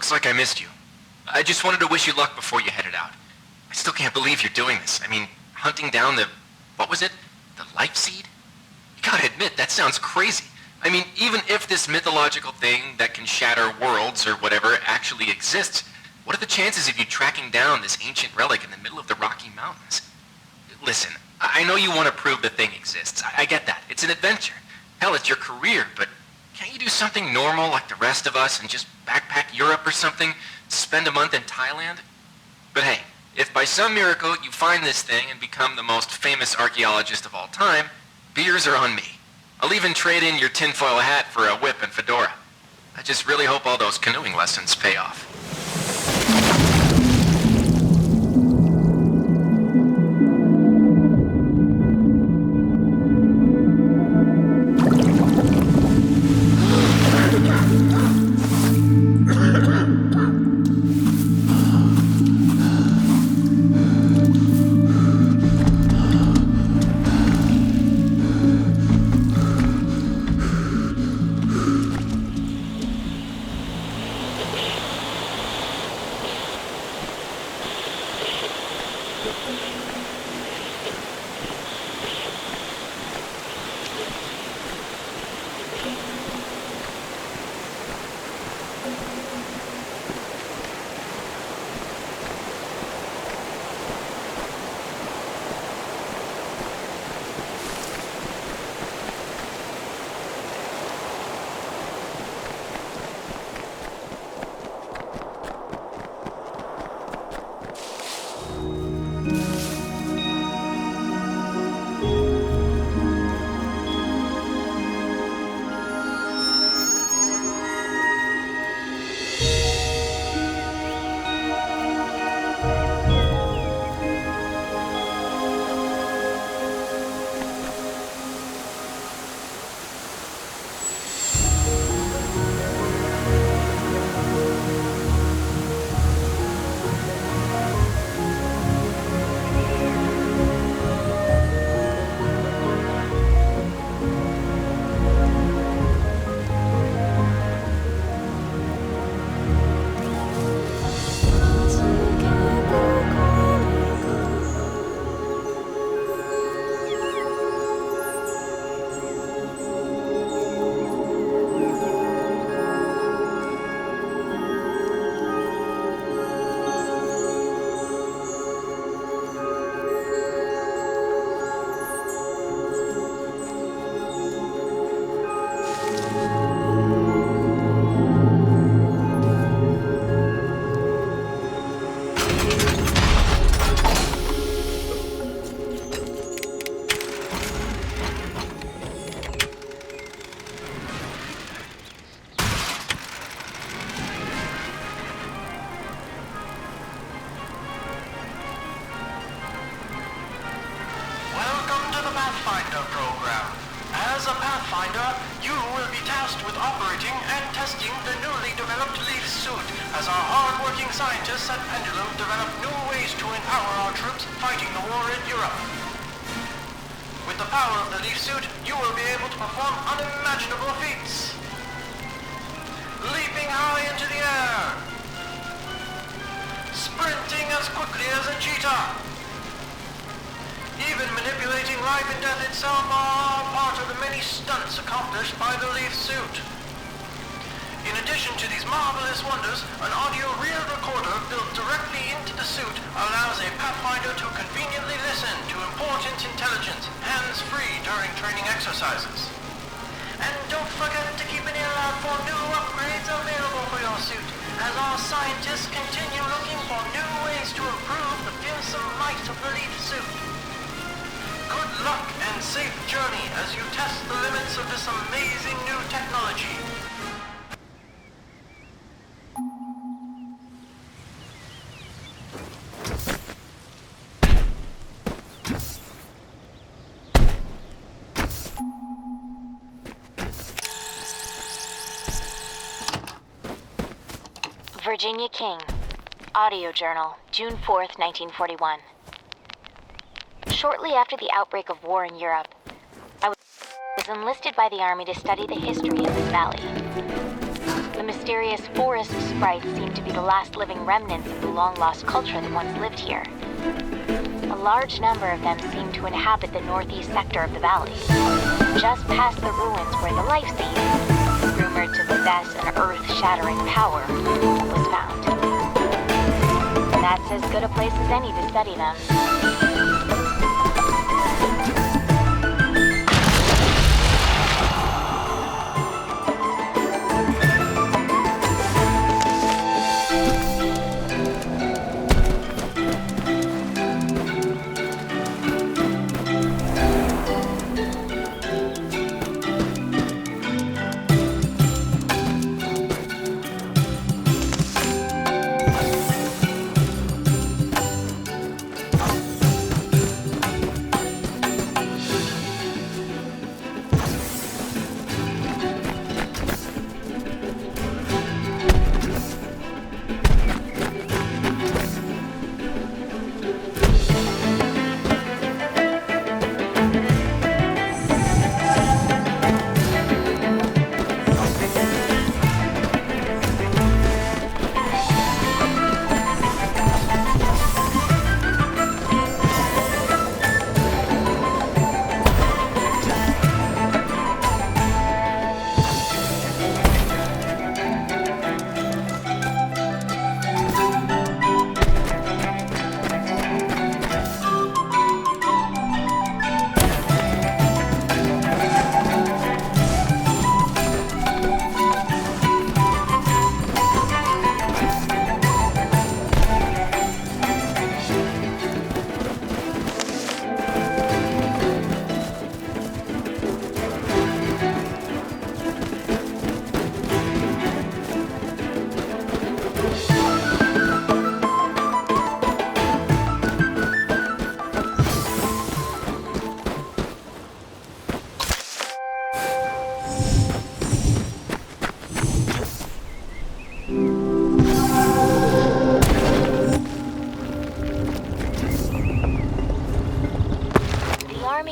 Looks like I missed you. I just wanted to wish you luck before you headed out. I still can't believe you're doing this. I mean, hunting down the... what was it? The life seed? You gotta admit, that sounds crazy. I mean, even if this mythological thing that can shatter worlds or whatever actually exists, what are the chances of you tracking down this ancient relic in the middle of the Rocky Mountains? Listen, I know you want to prove the thing exists. I get that. It's an adventure. Hell, it's your career, but can't you do something normal like the rest of us and just backpack Europe or something? Spend a month in Thailand? But hey, if by some miracle you find this thing and become the most famous archaeologist of all time, beers are on me. I'll even trade in your tinfoil hat for a whip and fedora. I just really hope all those canoeing lessons pay off. Virginia King. Audio Journal, June 4th, 1941. Shortly after the outbreak of war in Europe, I was enlisted by the Army to study the history of this valley. The mysterious forest sprites seem to be the last living remnants of the long-lost culture that once lived here. A large number of them seem to inhabit the northeast sector of the valley, just past the ruins where the life seed, rumored to possess an earth-shattering power, was found. That's as good a place as any to study them.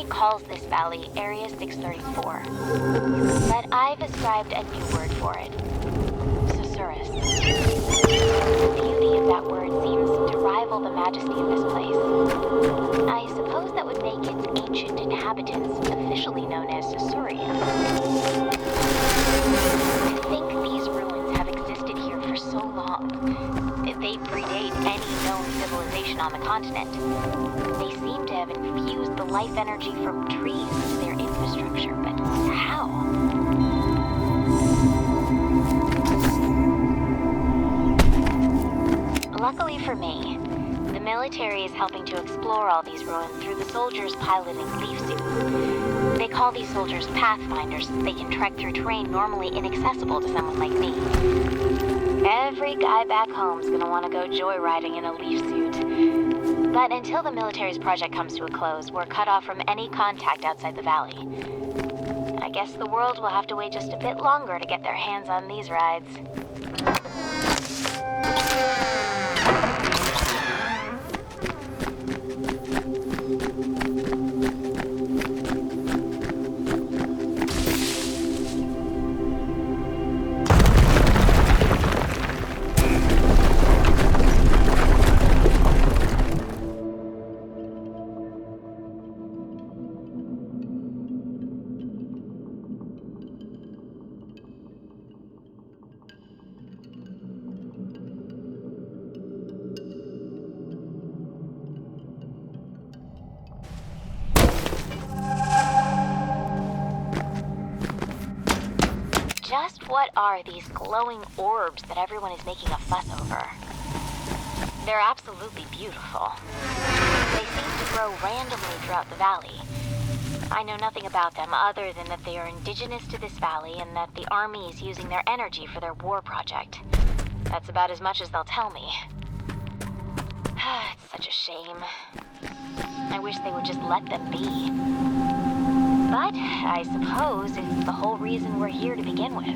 Calls this valley Area 634, but I've ascribed a new word for it. Sussurus. The beauty of that word seems to rival the majesty of this place. I suppose that would make its ancient inhabitants officially known as Sussurians. To think these ruins have existed here for so long, they predate any known civilization on the continent. They seem to have infused the life energy from trees into their infrastructure, but how? Luckily for me, the military is helping to explore all these ruins through the soldiers piloting leaf suits. They call these soldiers pathfinders since they can trek through terrain normally inaccessible to someone like me. Every guy back home's gonna want to go joyriding in a leaf suit. But until the military's project comes to a close, we're cut off from any contact outside the valley. I guess the world will have to wait just a bit longer to get their hands on these rides. Just what are these glowing orbs that everyone is making a fuss over? They're absolutely beautiful. They seem to grow randomly throughout the valley. I know nothing about them other than that they are indigenous to this valley and that the army is using their energy for their war project. That's about as much as they'll tell me. It's such a shame. I wish they would just let them be. But I suppose it's the whole reason we're here to begin with.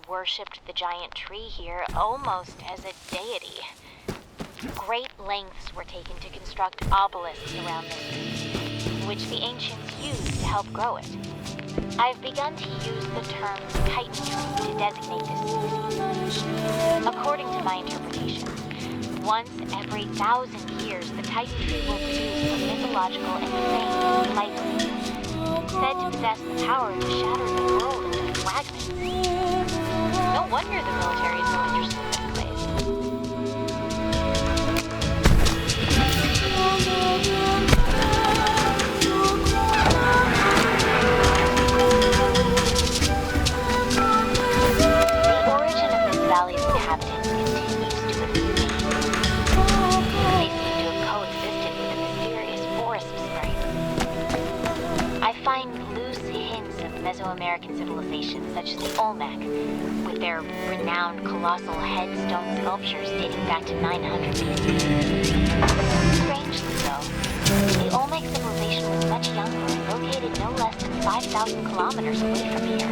worshipped the giant tree here almost as a deity. Great lengths were taken to construct obelisks around this tree, which the ancients used to help grow it. I've begun to use the term Titan tree to designate this species. According to my interpretation, once every 1,000 years, the Titan tree will produce a mythological and famed life seed, said to possess the power to shatter the world into fragments. No wonder the military is so interested in this place. The origin of this valley's inhabitants continues to elude me. They seem to have coexisted with a mysterious forest sprite. I find loose hints of Mesoamerican civilizations such as the Olmec, with their renowned colossal headstone sculptures dating back to 900 BC. Strangely though, the Olmec civilization was much younger and located no less than 5,000 kilometers away from here.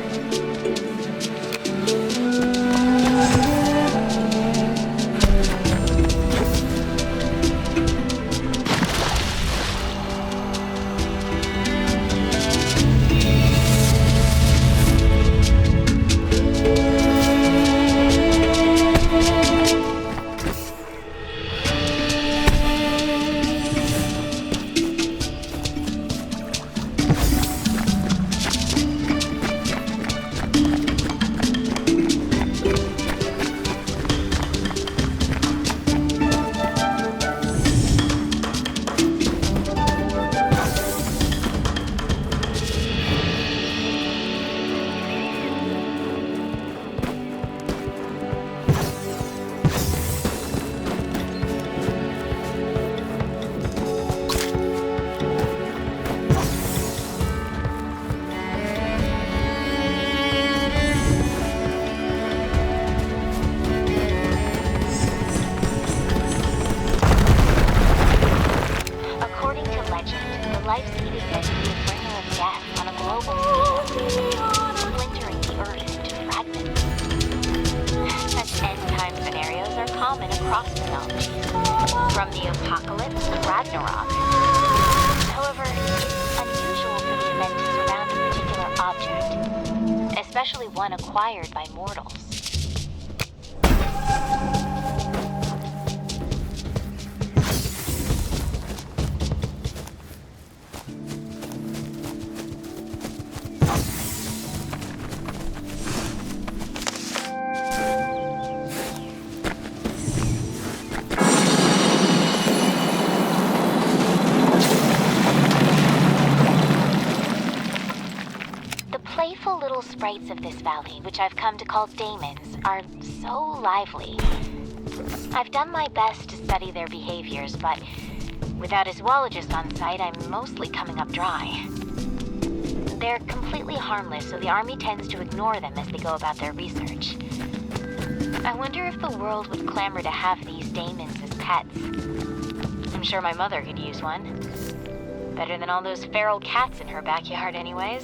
Especially one acquired by mortals. Sprites of this valley, which I've come to call daemons, are so lively. I've done my best to study their behaviors, but without a zoologist on site, I'm mostly coming up dry. They're completely harmless, so the army tends to ignore them as they go about their research. I wonder if the world would clamor to have these daemons as pets. I'm sure my mother could use one. Better than all those feral cats in her backyard anyways.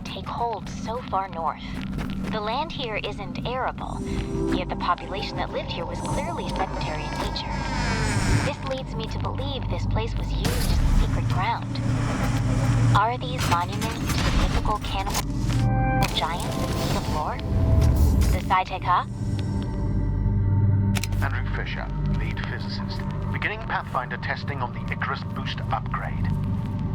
Take hold so far north. The land here isn't arable, yet the population that lived here was clearly sedentary in nature. This leads me to believe this place was used as a secret ground. Are these monuments to the mythical cannibal giants of native lore? The Saiteka? Fisher, lead physicist, beginning Pathfinder testing on the Icarus boost upgrade.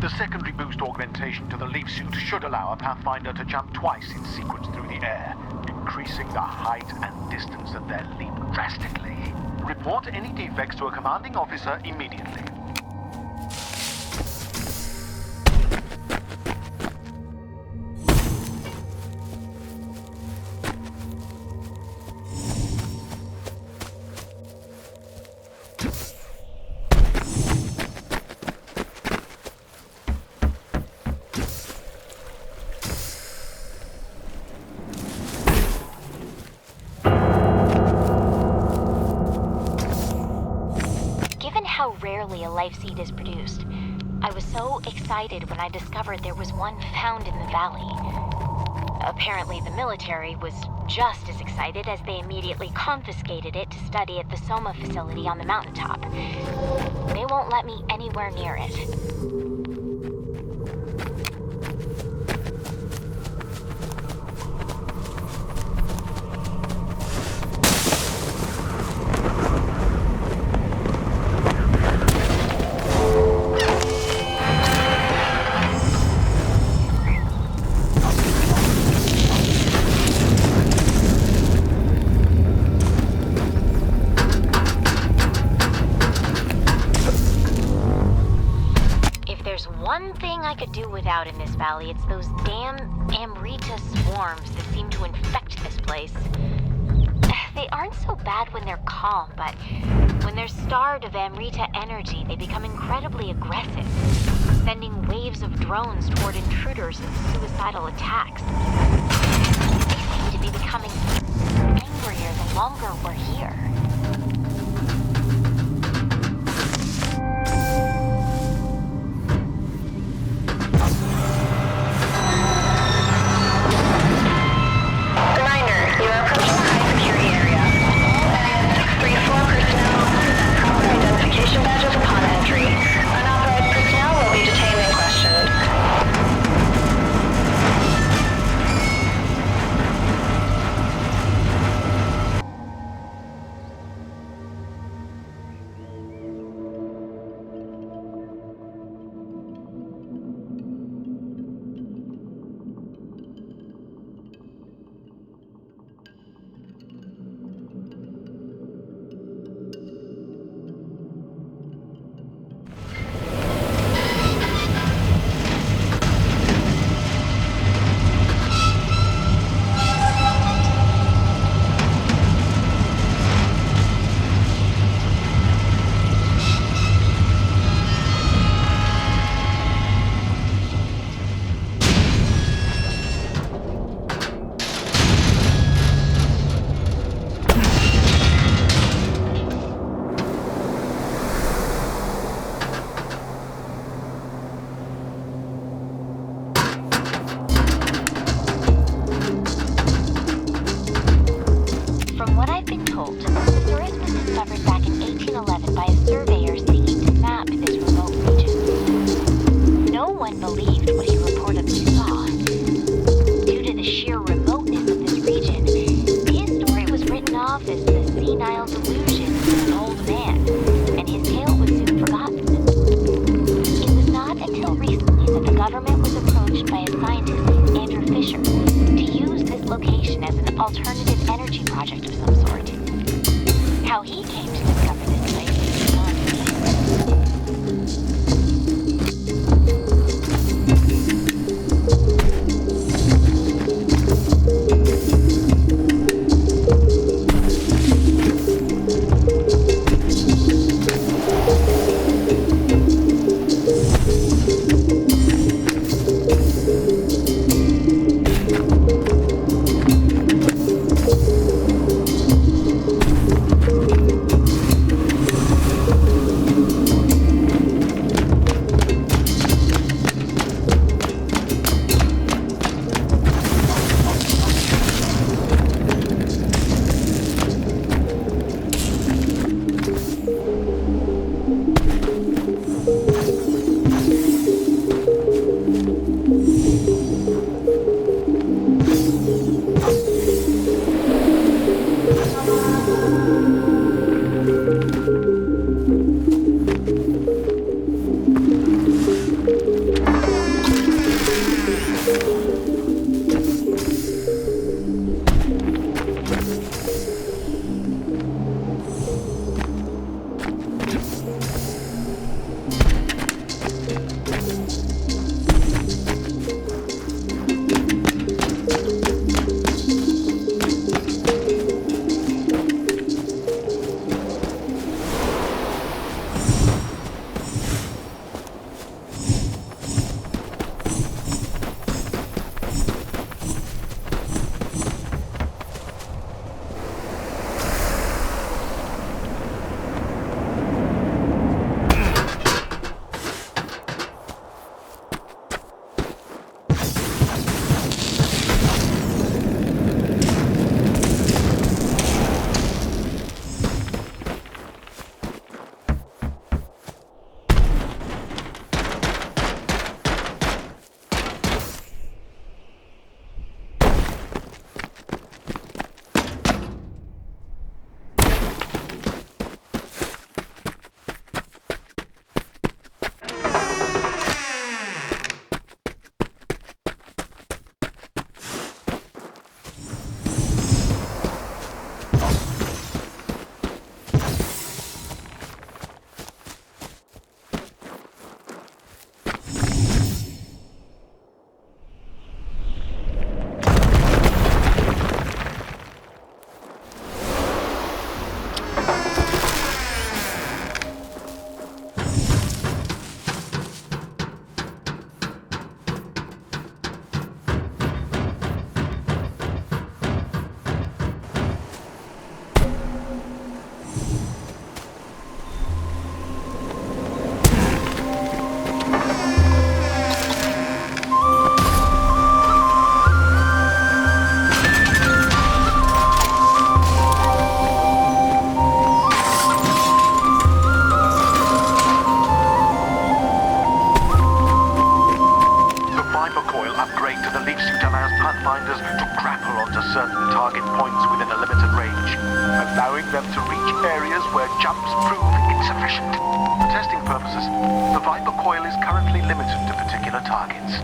The secondary boost augmentation to the leaf suit should allow a Pathfinder to jump twice in sequence through the air, increasing the height and distance of their leap drastically. Report any defects to a commanding officer immediately. How rarely a life seed is produced. I was so excited when I discovered there was one found in the valley. Apparently the military was just as excited as they immediately confiscated it to study at the Soma Facility on the mountaintop. They won't let me anywhere near it. One thing I could do without in this valley, it's those damn Amrita swarms that seem to infect this place. They aren't so bad when they're calm, but when they're starved of Amrita energy, they become incredibly aggressive, sending waves of drones toward intruders in suicidal attacks. They seem to be becoming angrier the longer we're here. insufficient. For testing purposes, the Viper coil is currently limited to particular targets.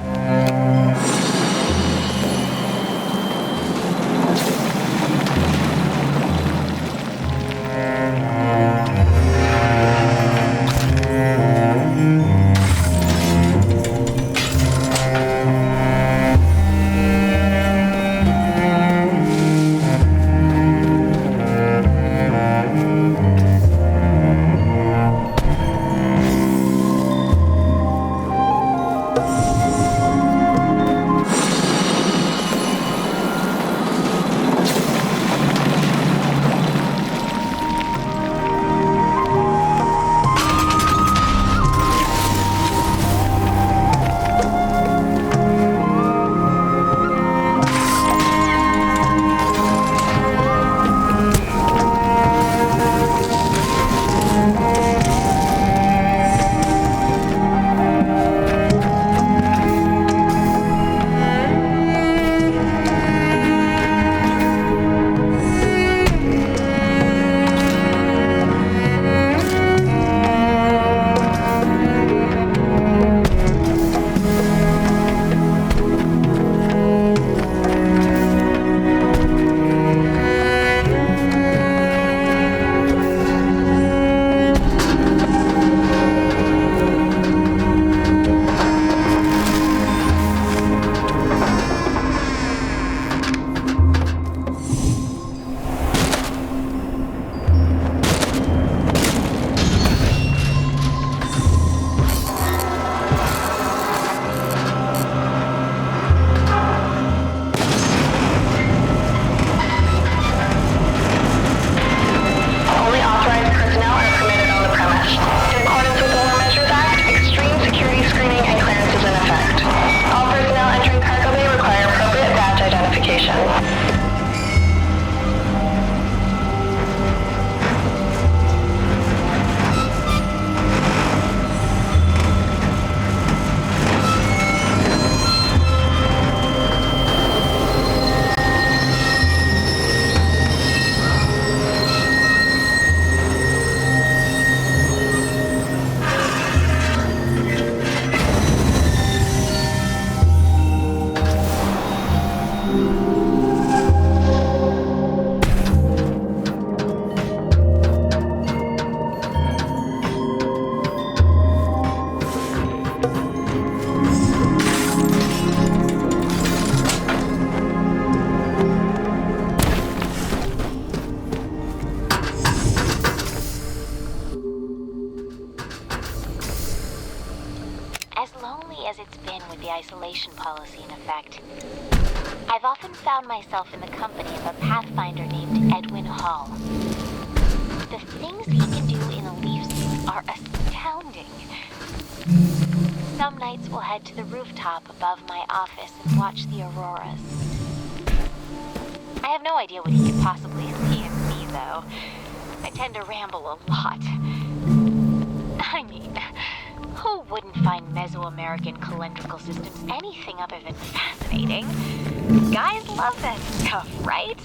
Isolation policy in effect. I've often found myself in the company of a pathfinder named Edwin Hall. The things he can do in a leaf suit are astounding. Some nights we'll head to the rooftop above my office and watch the auroras. I have no idea what he could possibly see in me, though. I tend to ramble a lot. I mean, who wouldn't find Mesoamerican calendrical systems anything other than fascinating? Guys love that stuff, right?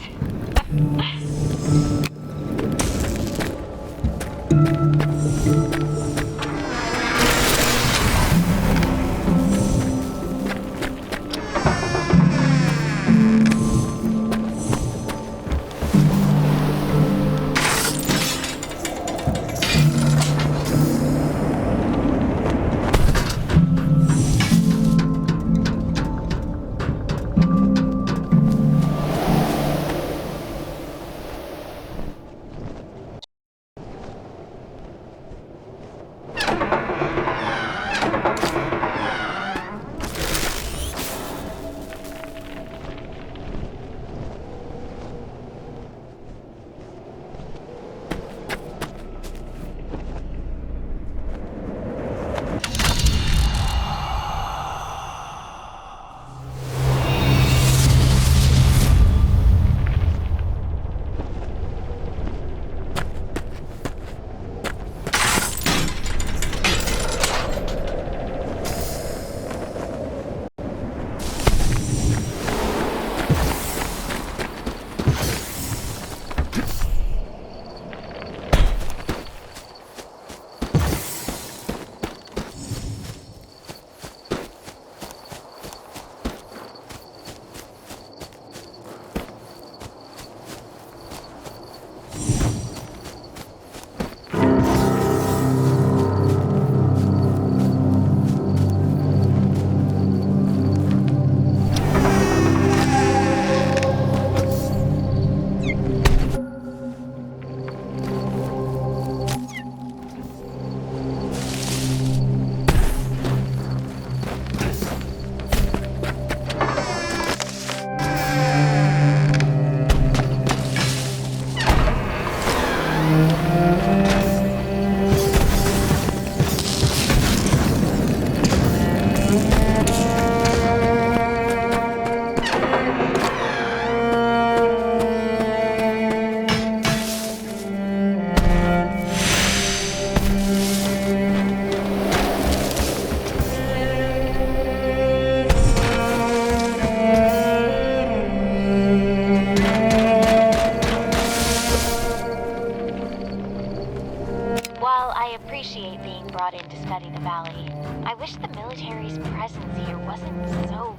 appreciate being brought in to study the valley. I wish the military's presence here wasn't so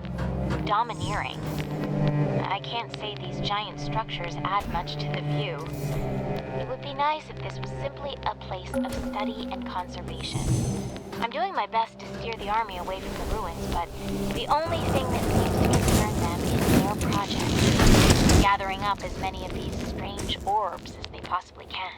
domineering. I can't say these giant structures add much to the view. It would be nice if this was simply a place of study and conservation. I'm doing my best to steer the army away from the ruins, but the only thing that seems to concern them is their project, gathering up as many of these strange orbs as they possibly can.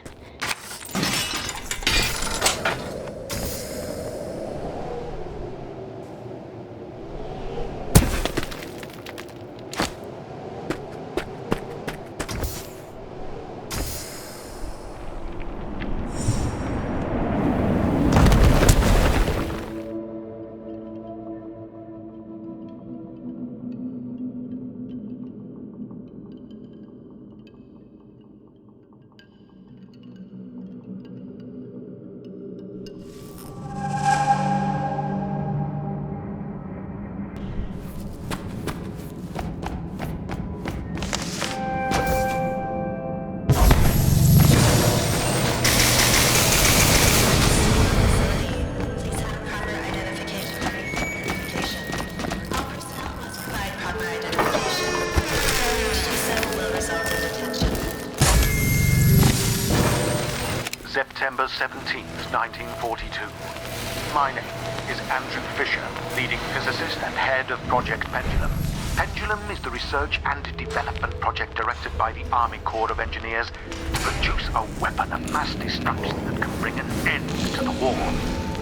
September 17th, 1942. My name is Andrew Fisher, leading physicist and head of Project Pendulum. Pendulum is the research and development project directed by the Army Corps of Engineers to produce a weapon of mass destruction that can bring an end to the war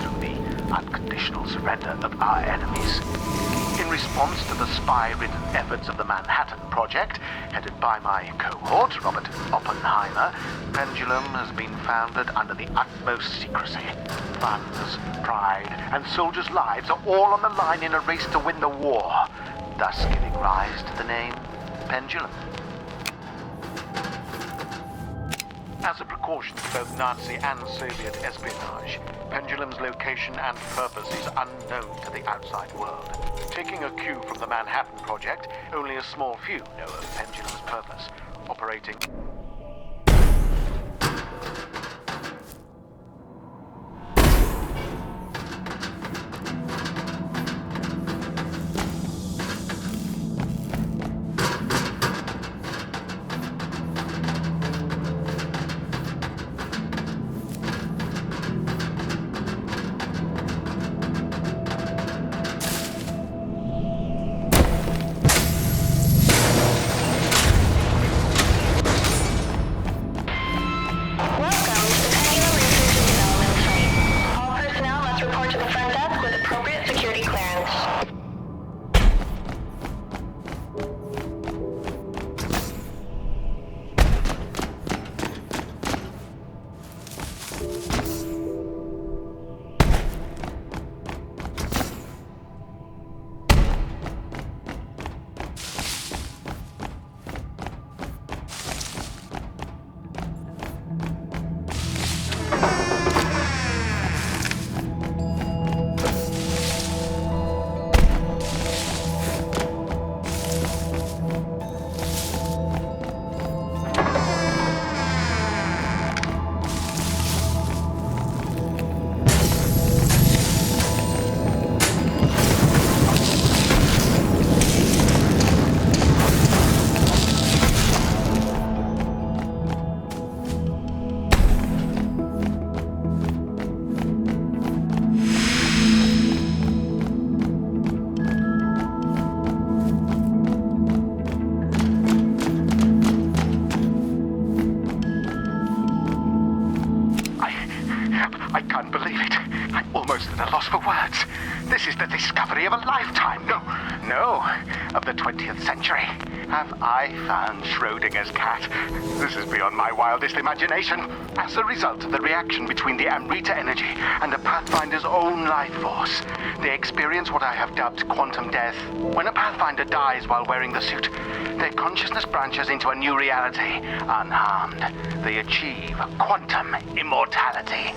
through the unconditional surrender of our enemies. In response to the spy-ridden efforts of the Manhattan Project, headed by my cohort, Robert Oppenheimer, Pendulum has been founded under the utmost secrecy. Funds, pride, and soldiers' lives are all on the line in a race to win the war, thus giving rise to the name Pendulum. As a precaution to both Nazi and Soviet espionage, Pendulum's location and purpose is unknown to the outside world. Taking a cue from the Manhattan Project, only a small few know of Pendulum's purpose, operating... of the 20th century. Have I found Schrodinger's cat? This is beyond my wildest imagination. As a result of the reaction between the Amrita energy and a Pathfinder's own life force, they experience what I have dubbed quantum death. When a Pathfinder dies while wearing the suit, their consciousness branches into a new reality, unharmed. They achieve quantum immortality.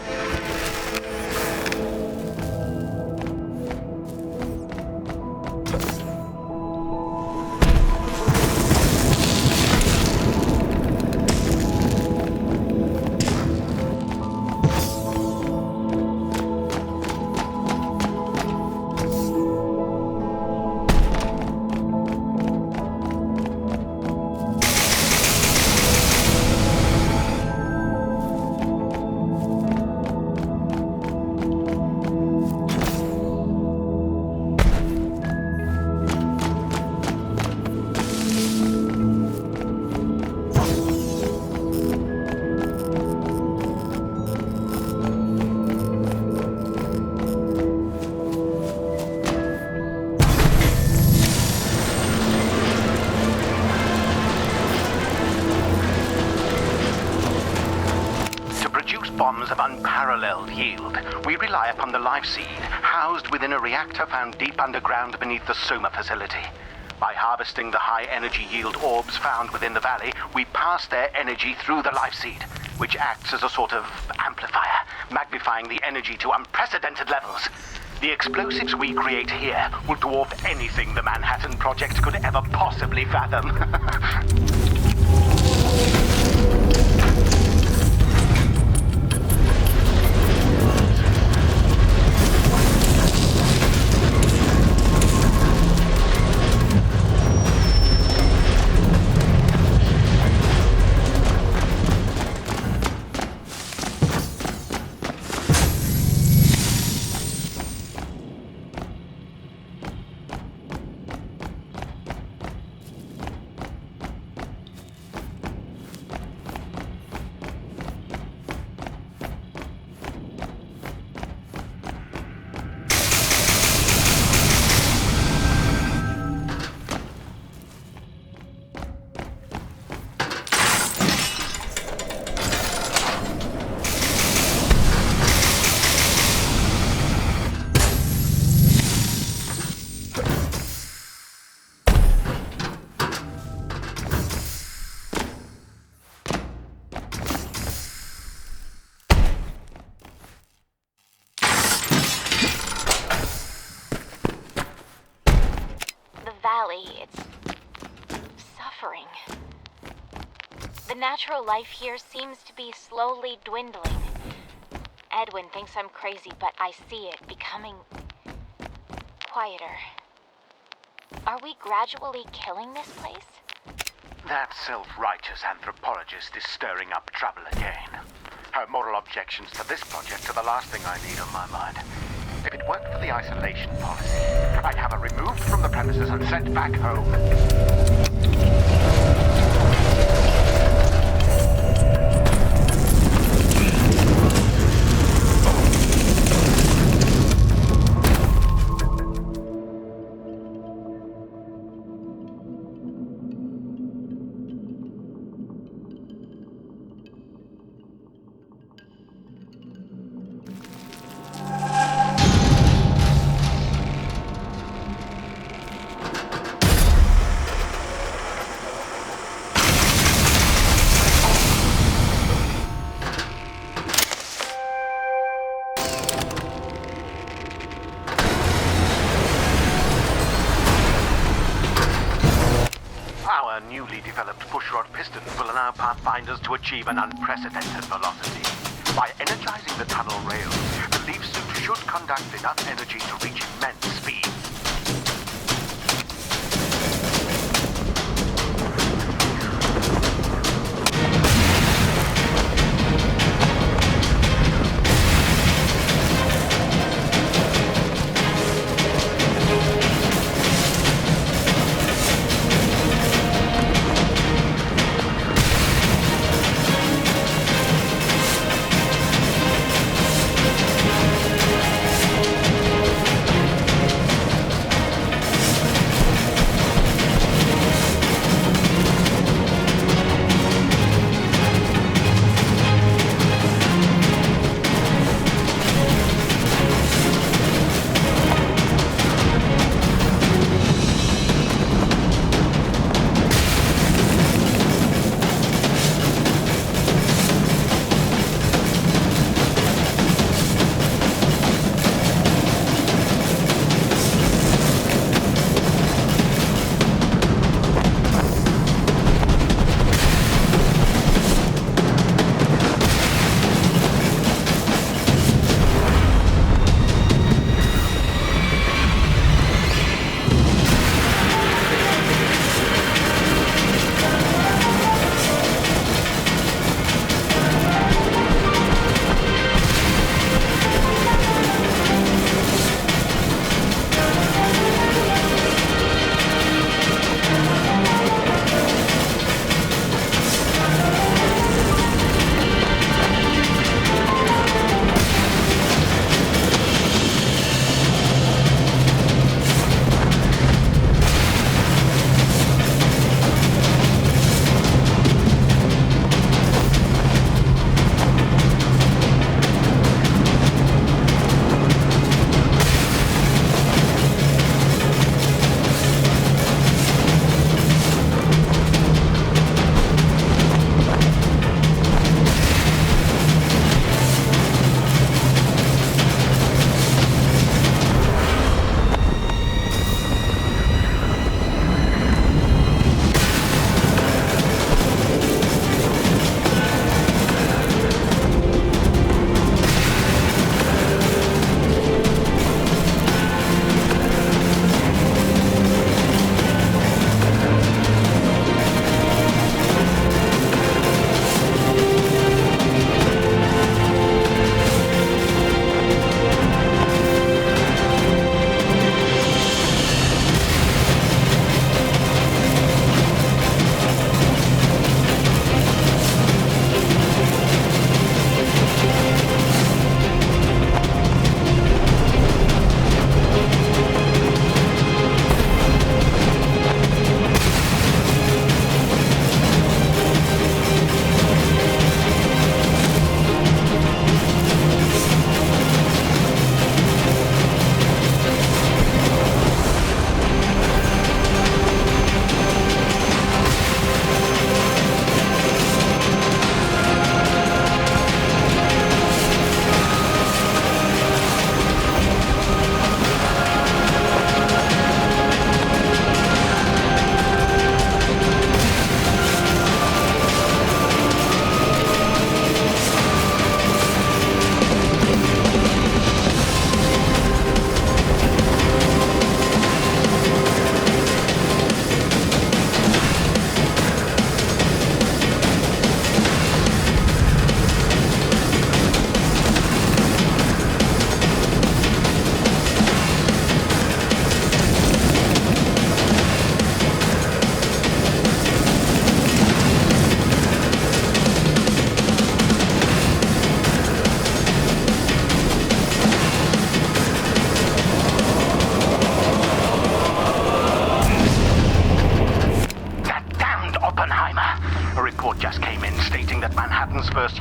yield, we rely upon the life seed housed within a reactor found deep underground beneath the Soma Facility. By harvesting the high-energy yield orbs found within the valley, we pass their energy through the life seed, which acts as a sort of amplifier, magnifying the energy to unprecedented levels. The explosives we create here will dwarf anything the Manhattan Project could ever possibly fathom. It's suffering. The natural life here seems to be slowly dwindling. Edwin thinks I'm crazy, but I see it becoming quieter. Are we gradually killing this place? That self-righteous anthropologist is stirring up trouble again. Her moral objections to this project are the last thing I need on my mind. If it weren't for the isolation policy, I'd have her removed from the premises and sent back home. To achieve an unprecedented velocity. By energizing the tunnel rails, the leaf suit should conduct enough energy to reach immense speed.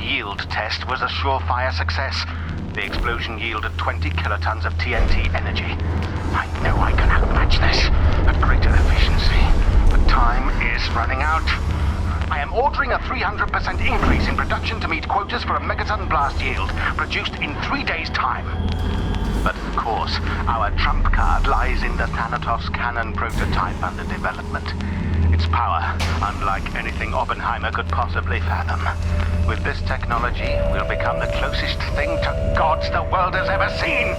yield test was a surefire success. The explosion yielded 20 kilotons of TNT energy. I know I can outmatch this at greater efficiency, but time is running out. I am ordering a 300% increase in production to meet quotas for a megaton blast yield, produced in 3 days' time. But of course, our trump card lies in the Thanatos cannon prototype under development. Its power, unlike anything Oppenheimer could possibly fathom. With this technology, we'll become the closest thing to gods the world has ever seen!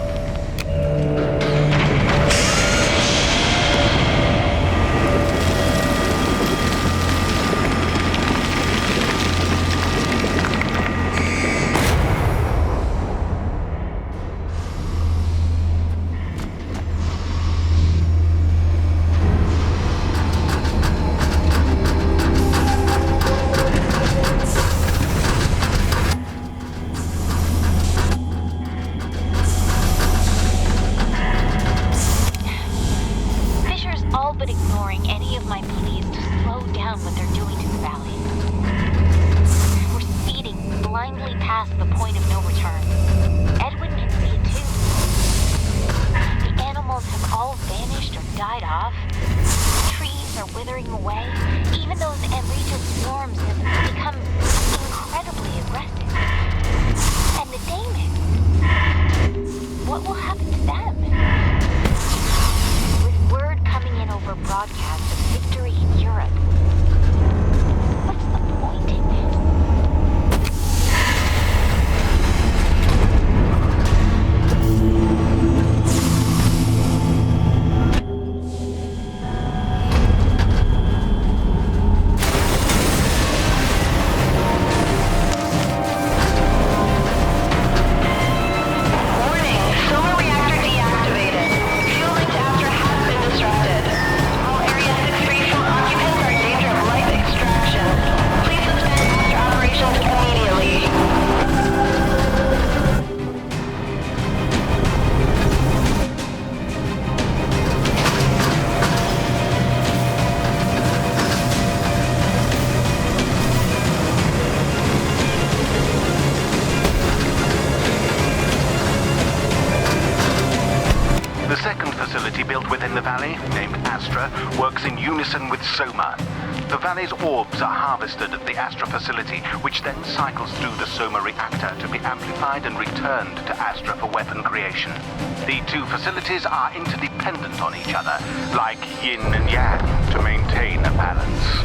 Built within the valley, named Astra, works in unison with Soma. The valley's orbs are harvested at the Astra Facility, which then cycles through the Soma Reactor to be amplified and returned to Astra for weapon creation. The two facilities are interdependent on each other, like yin and yang, to maintain a balance.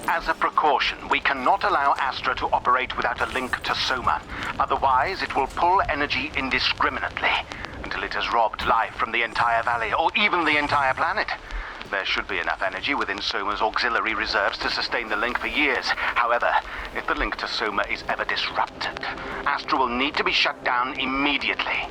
As a precaution, we cannot allow Astra to operate without a link to Soma. Otherwise, it will pull energy indiscriminately until it has robbed life from the entire valley, or even the entire planet. There should be enough energy within Soma's auxiliary reserves to sustain the link for years. However, if the link to Soma is ever disrupted, Astra will need to be shut down immediately.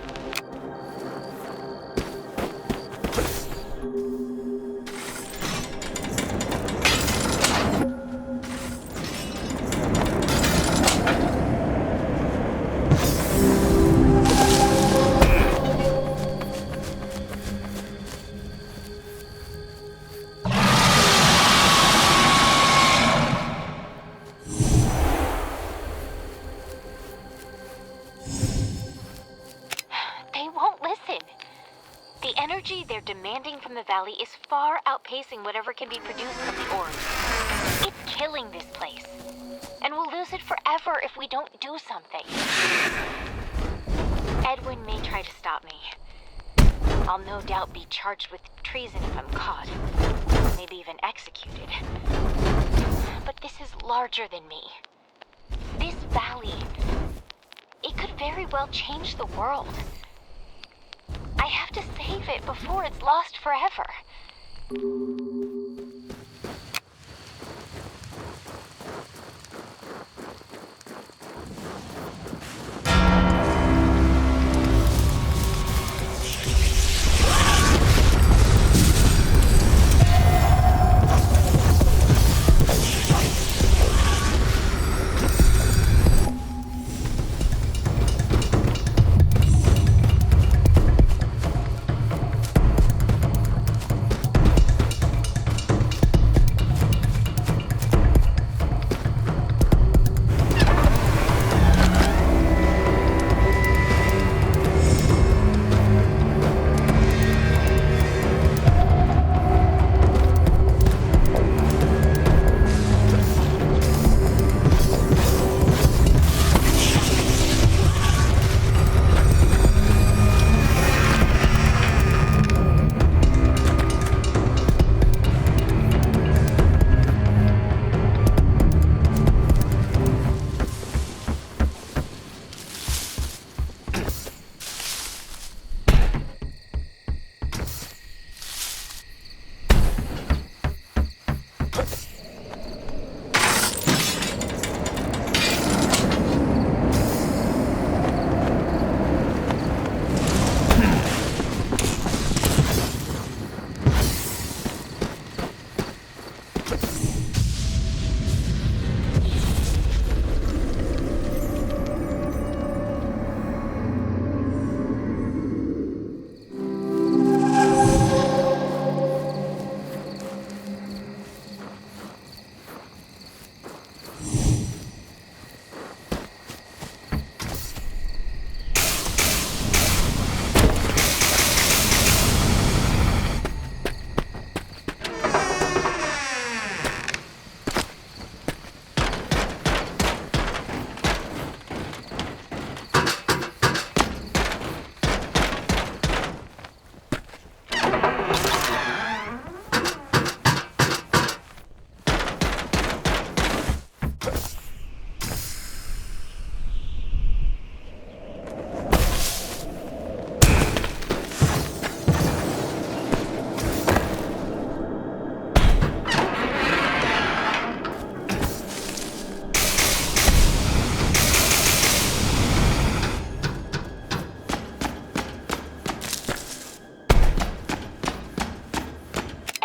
energy they're demanding from the valley is far outpacing whatever can be produced from the orbs. It's killing this place. And we'll lose it forever if we don't do something. Edwin may try to stop me. I'll no doubt be charged with treason if I'm caught. Maybe even executed. But this is larger than me. This valley, it could very well change the world. I have to save it before it's lost forever.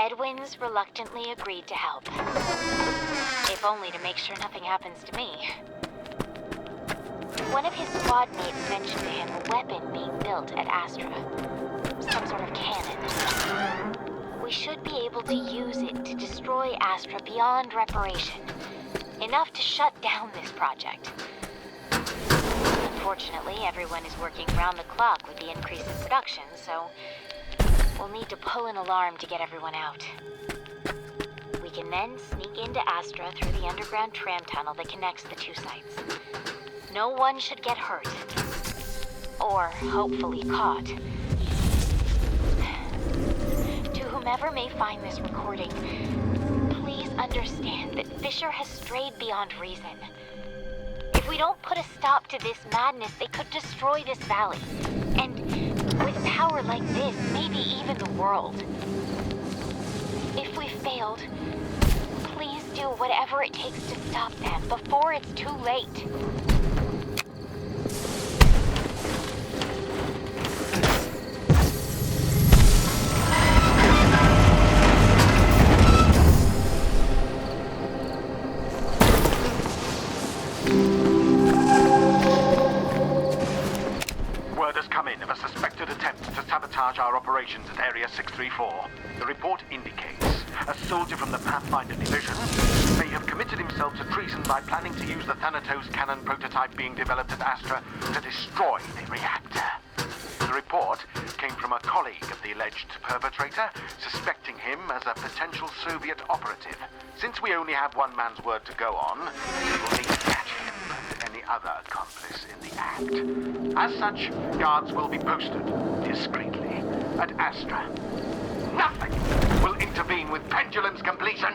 Edwin's reluctantly agreed to help. If only to make sure nothing happens to me. One of his squad mates mentioned to him a weapon being built at Astra. Some sort of cannon. We should be able to use it to destroy Astra beyond reparation. Enough to shut down this project. Unfortunately, everyone is working round the clock with the increase in production, so we'll need to pull an alarm to get everyone out. We can then sneak into Astra through the underground tram tunnel that connects the two sites. No one should get hurt. Or, hopefully, caught. To whomever may find this recording, please understand that Fisher has strayed beyond reason. If we don't put a stop to this madness, they could destroy this valley. And with power like this, maybe even the world. If we failed, please do whatever it takes to stop them before it's too late. Our operations at Area 634. The report indicates a soldier from the Pathfinder Division may have committed himself to treason by planning to use the Thanatos cannon prototype being developed at Astra to destroy the reactor. The report came from from a colleague of the alleged perpetrator, suspecting him as a potential Soviet operative. Since we only have one man's word to go on, we will need to catch him and any other accomplice in the act. As such, guards will be posted discreetly at Astra. Nothing will intervene with Pendulum's completion.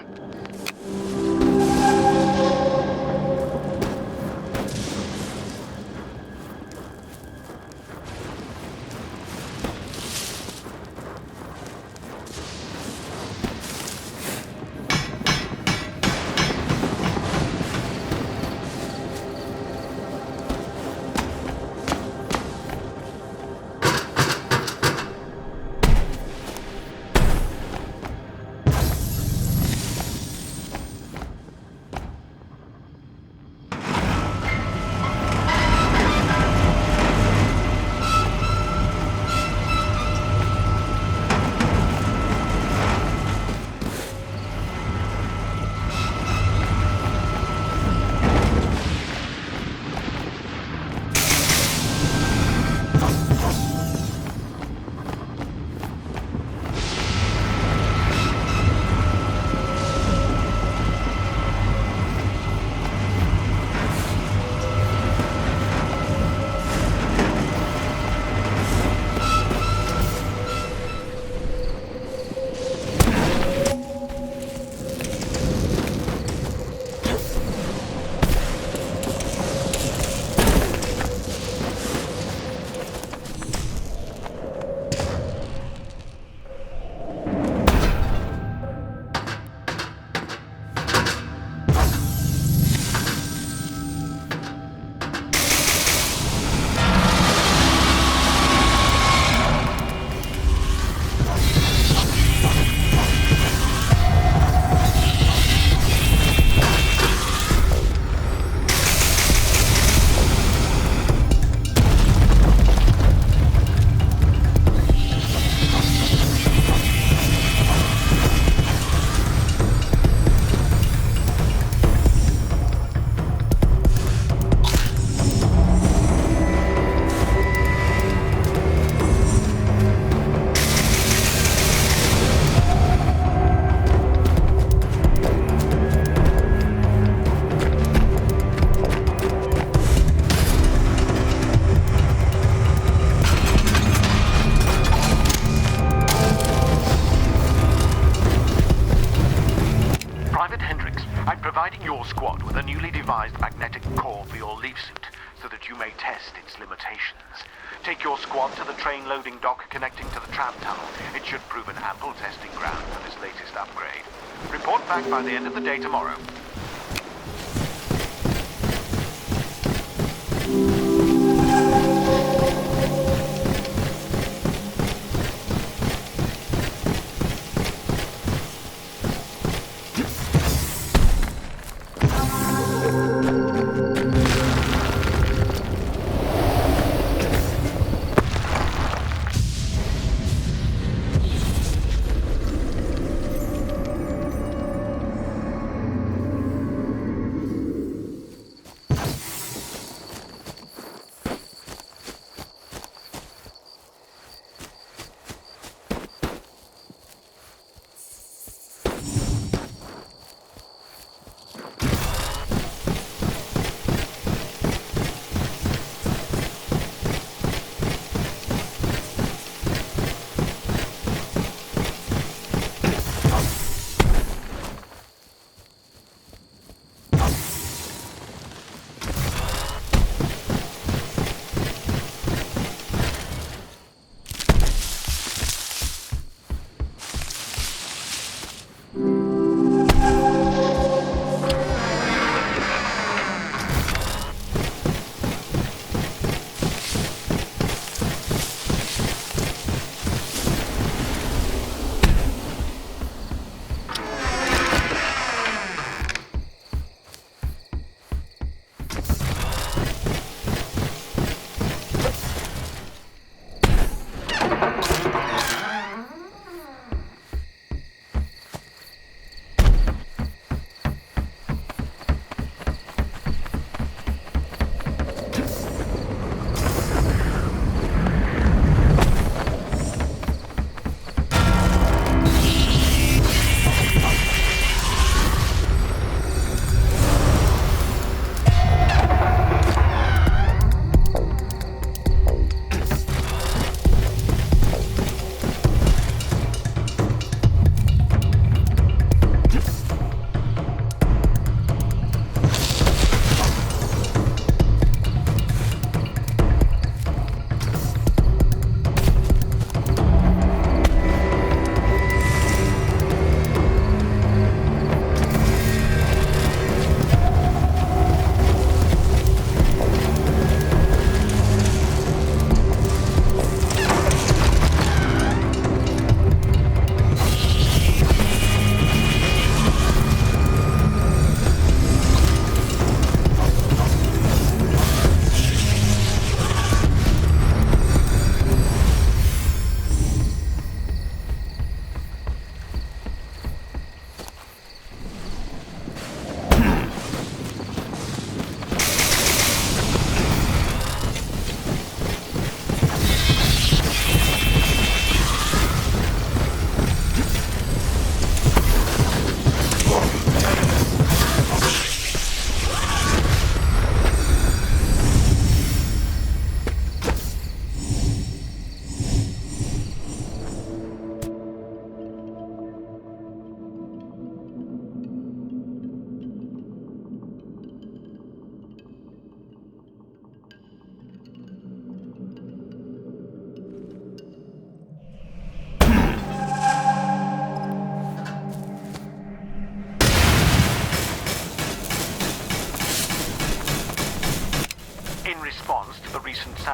Squad with a newly devised magnetic core for your leaf suit so that you may test its limitations. Take your squad to the train loading dock connecting to the tram tunnel. It should prove an ample testing ground for this latest upgrade. Report back by the end of the day tomorrow.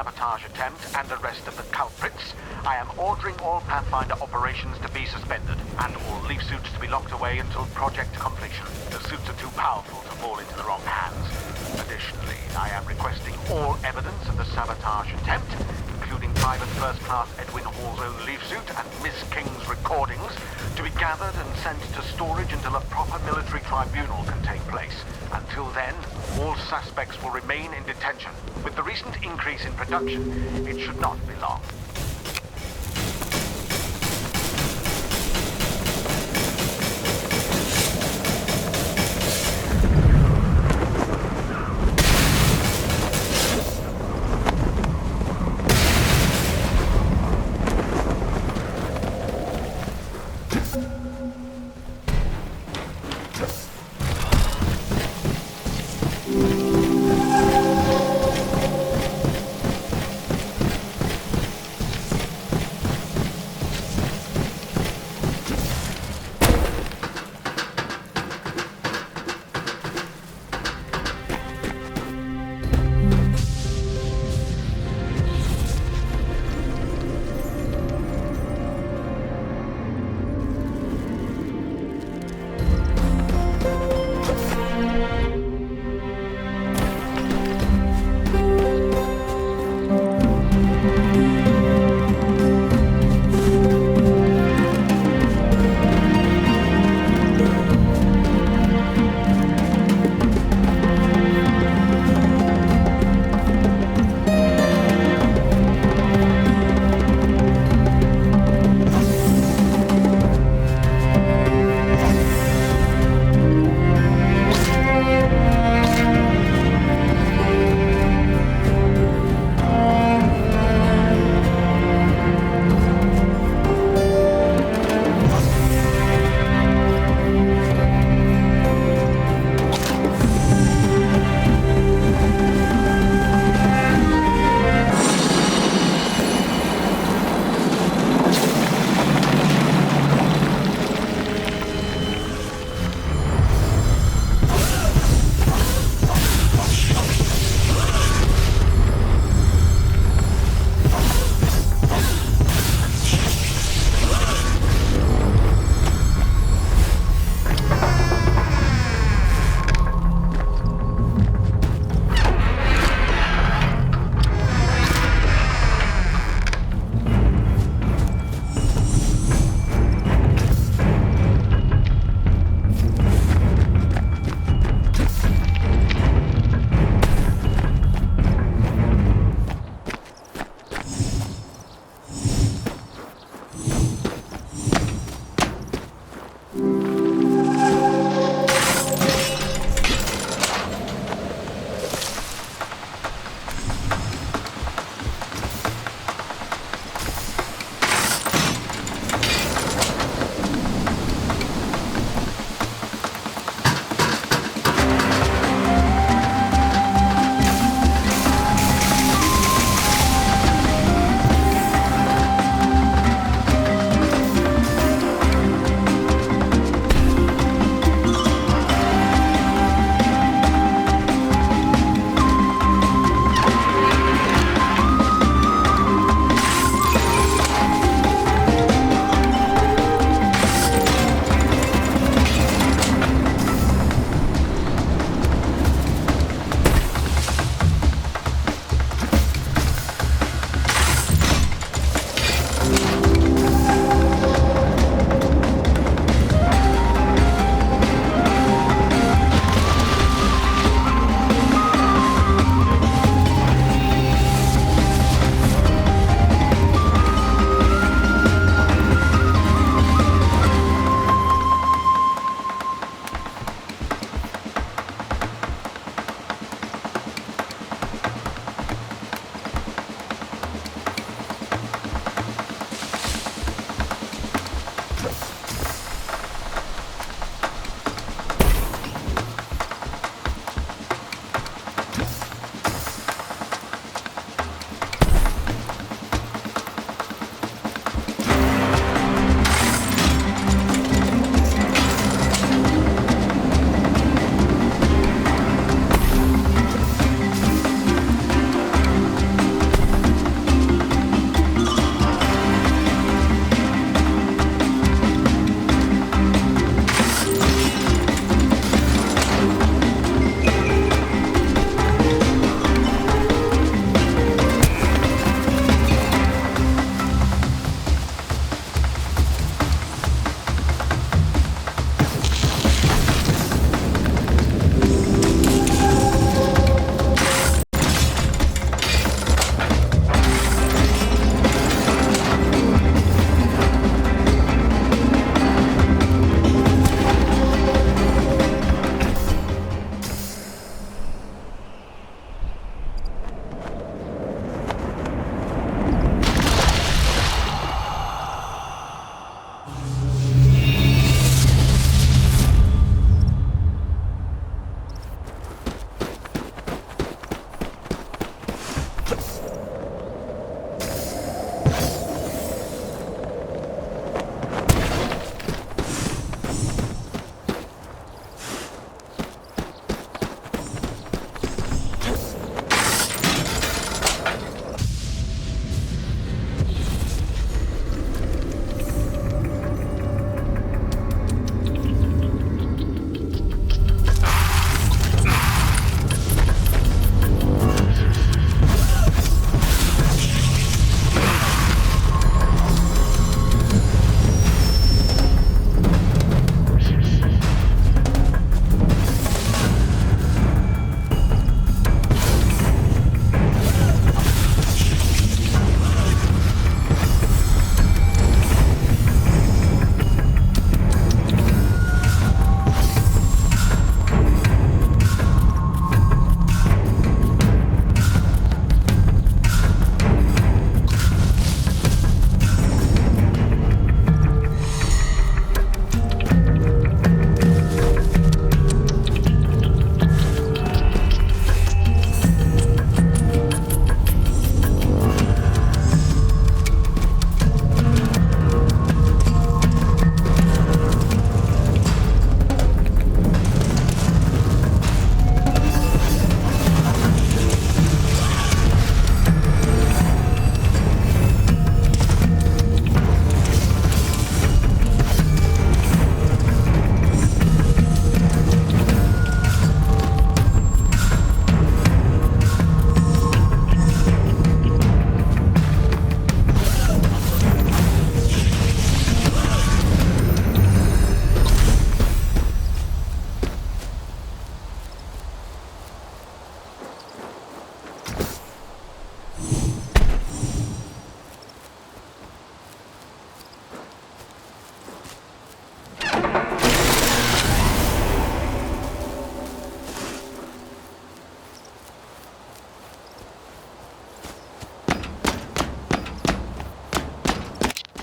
sabotage attempt and arrest of the culprits, I am ordering all Pathfinder operations to be suspended, and all leaf suits to be locked away until project completion. The suits are too powerful to fall into the wrong hands. Additionally, I am requesting all evidence of the sabotage attempt, including Private First Class Edwin Hall's own leaf suit and Miss King's recordings, to be gathered and sent to storage until a proper military tribunal can take place. Until then, all suspects will remain in detention. With the recent increase in production, it should not be long.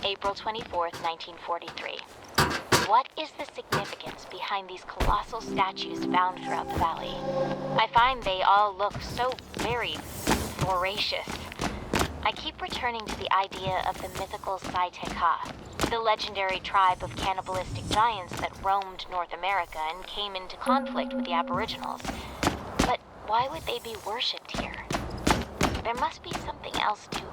April 24th, 1943. What is the significance behind these colossal statues found throughout the valley? I find they all look so very voracious. I keep returning to the idea of the mythical Saiteka, the legendary tribe of cannibalistic giants that roamed North America and came into conflict with the Aboriginals. But why would they be worshipped here? There must be something else to it.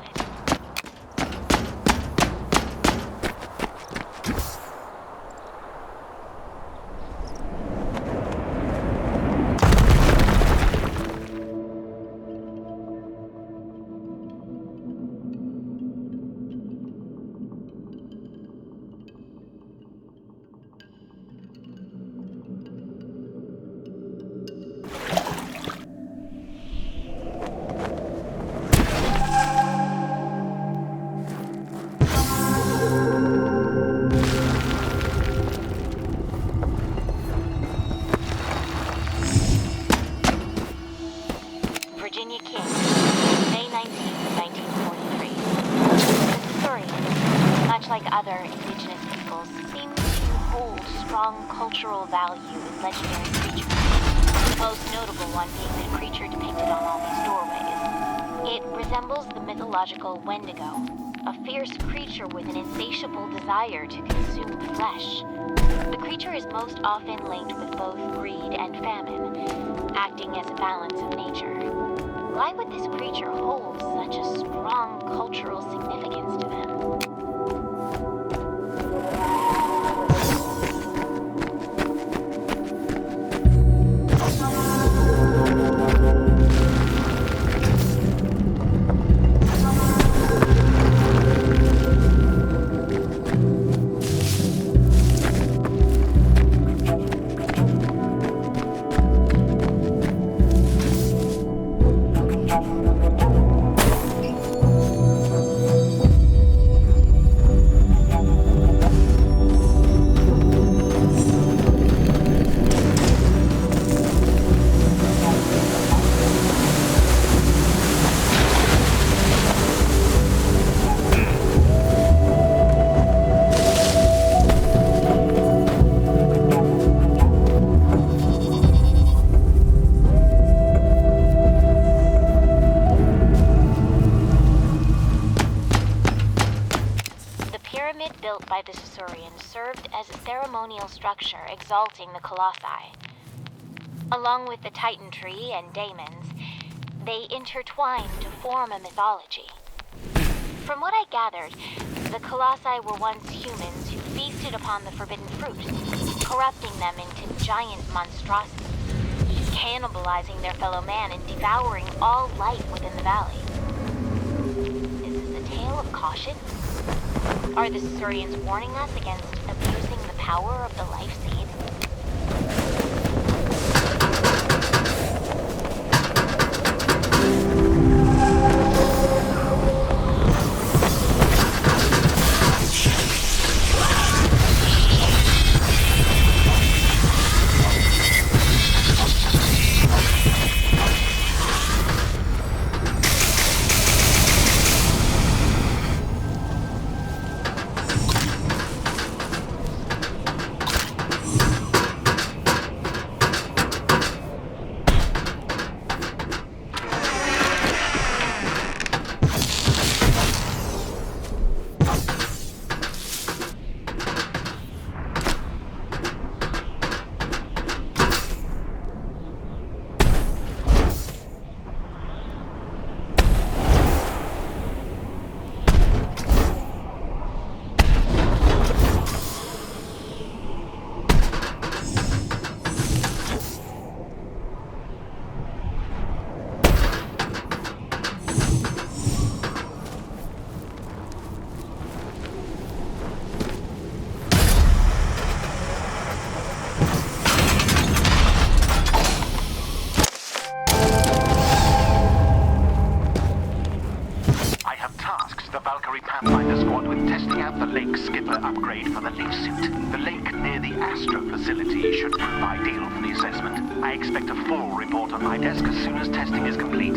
Other indigenous peoples seem to hold strong cultural value in legendary creatures. The most notable one being the creature depicted on all these doorways. It resembles the mythological Wendigo, a fierce creature with an insatiable desire to consume flesh. The creature is most often linked with both greed and famine, acting as a balance of nature. Why would this creature hold such a strong cultural significance to them? By the Sussurrians served as a ceremonial structure exalting the colossi. Along with the Titan tree and daemons, they intertwined to form a mythology. From what I gathered, the colossi were once humans who feasted upon the forbidden fruit, corrupting them into giant monstrosities, cannibalizing their fellow man and devouring all life within the valley. Is this a tale of caution? Are the Sussurrians warning us against abusing the power of the life seed? Upgrade for the leaf suit. The lake near the Astra Facility should prove ideal for the assessment. I expect a full report on my desk as soon as testing is complete.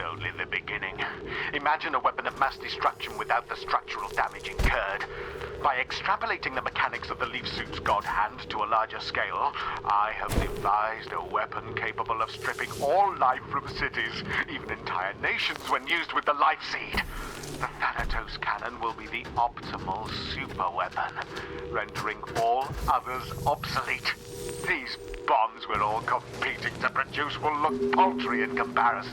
only the beginning. Imagine a weapon of mass destruction without the structural damage incurred. By extrapolating the mechanics of the leaf suit's god hand to a larger scale, I have devised a weapon capable of stripping all life from cities, even entire nations when used with the life seed. The Thanatos cannon will be the optimal super weapon, rendering all others obsolete. These bombs we're all competing to produce will look paltry in comparison.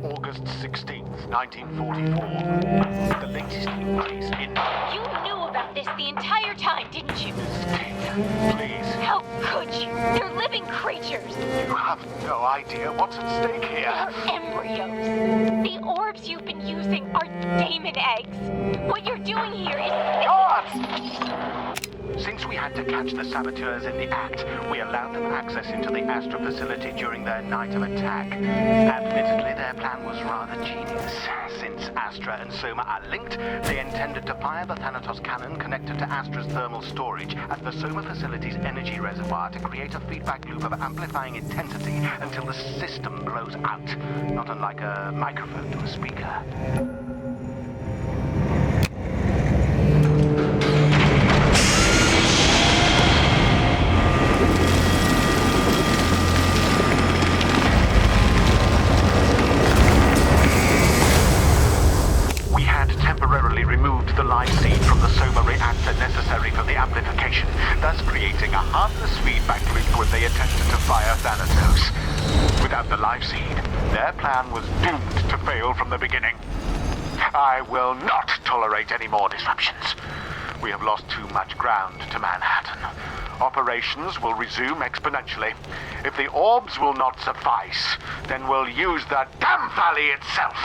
August 16th, 1944. The latest increase in... You knew about this the entire time, didn't you? Please. How could you? They're living creatures. You have no idea what's at stake here. They're embryos. The orbs you've been using are demon eggs. What you're doing here is... God! Since we had to catch the saboteurs in the act, we allowed them access into the Astra Facility during their night of attack. Admittedly, their plan was rather genius. Since Astra and Soma are linked, they intended to fire the Thanatos cannon connected to Astra's thermal storage at the Soma Facility's energy reservoir to create a feedback loop of amplifying intensity until the system blows out, not unlike a microphone to a speaker. Temporarily removed the live seed from the Soma Reactor necessary for the amplification, thus creating a harmless feedback loop when they attempted to fire Thanatos. Without the live seed, their plan was doomed to fail from the beginning. I will not tolerate any more disruptions. We have lost too much ground to Manhattan. Operations will resume exponentially. If the orbs will not suffice, then we'll use the damn valley itself.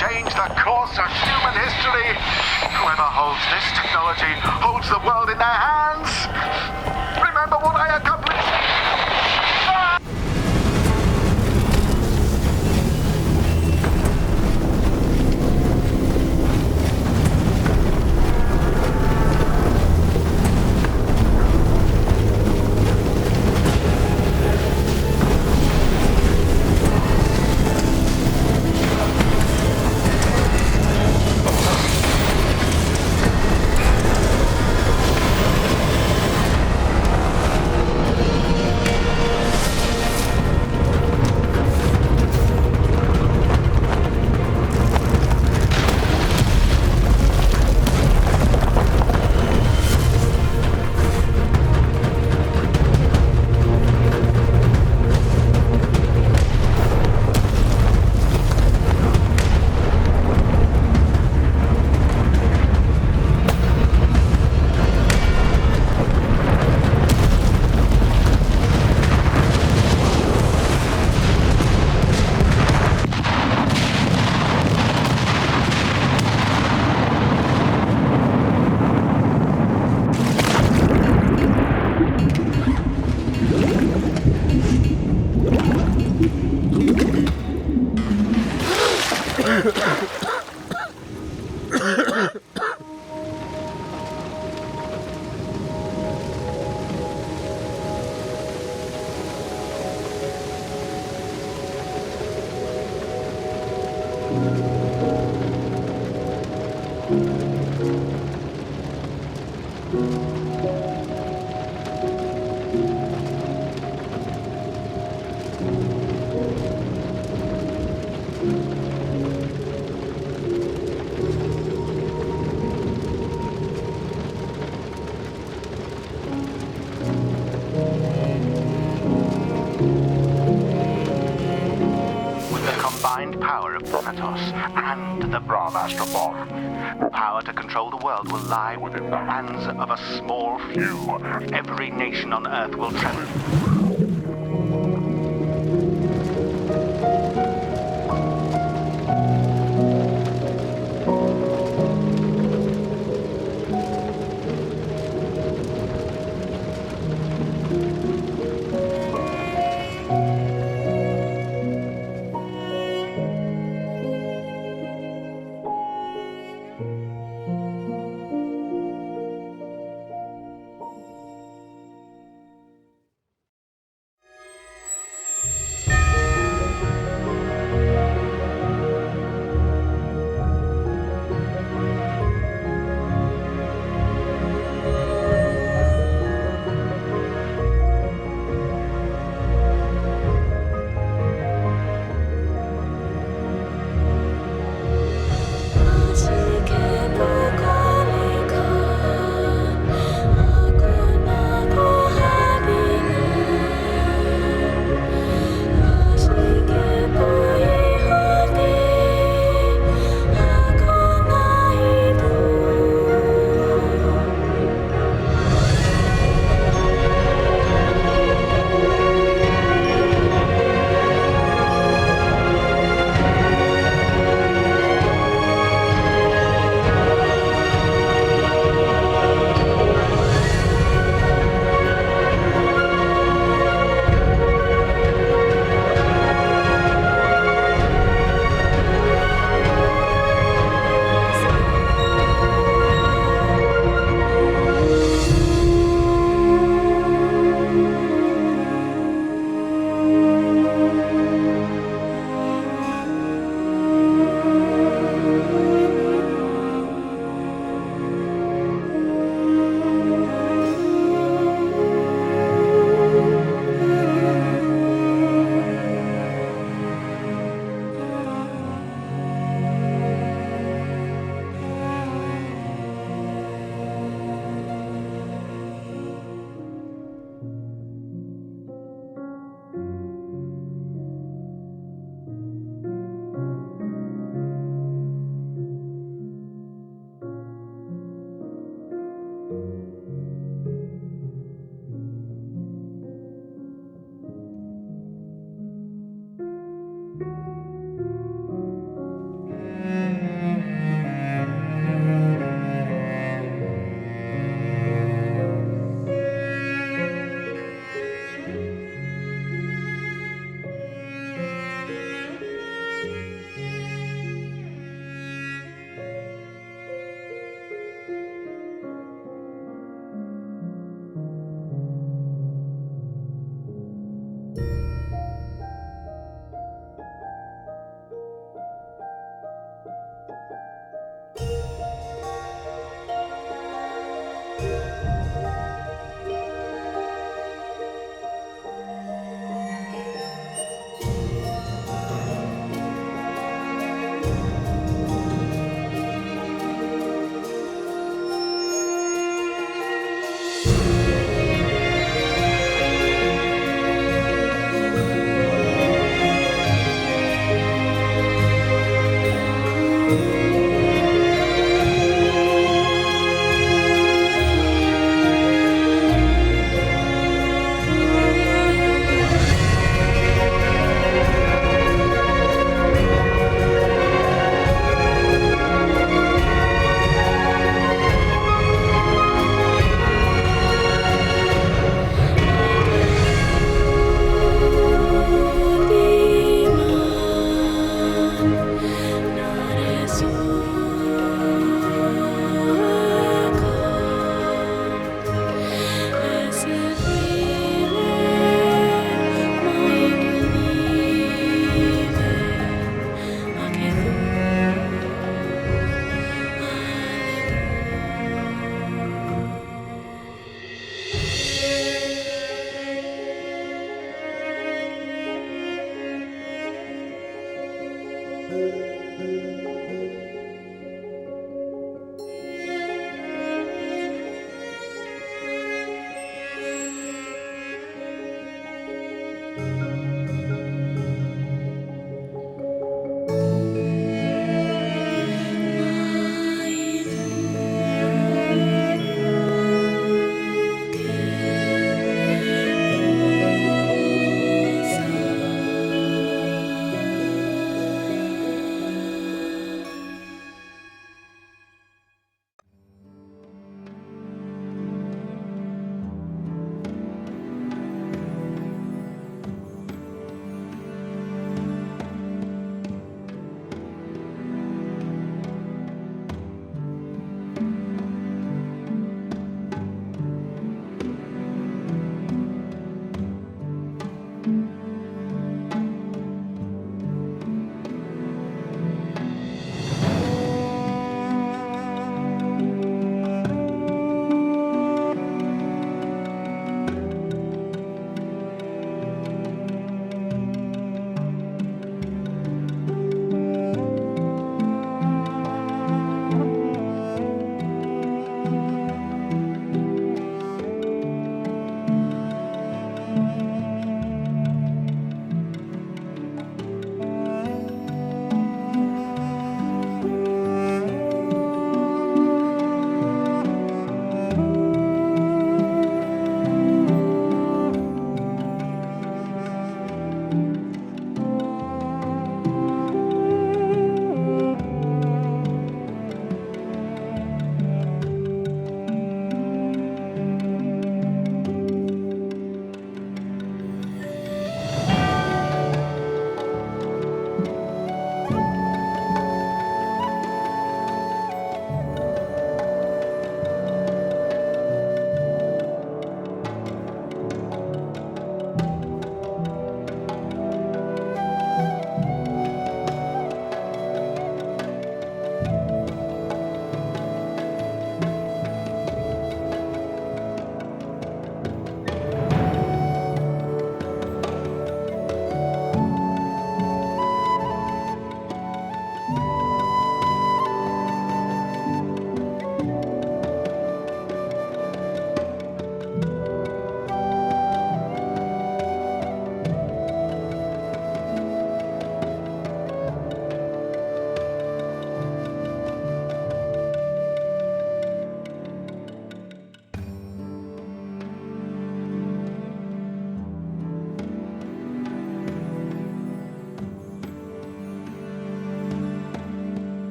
change the course of human history. Whoever holds this technology holds the world in their hands. Remember what I accomplished? Power of Thanatos and the Brav Astrobot. The power to control the world will lie within the hands of a small few. Every nation on Earth will tremble.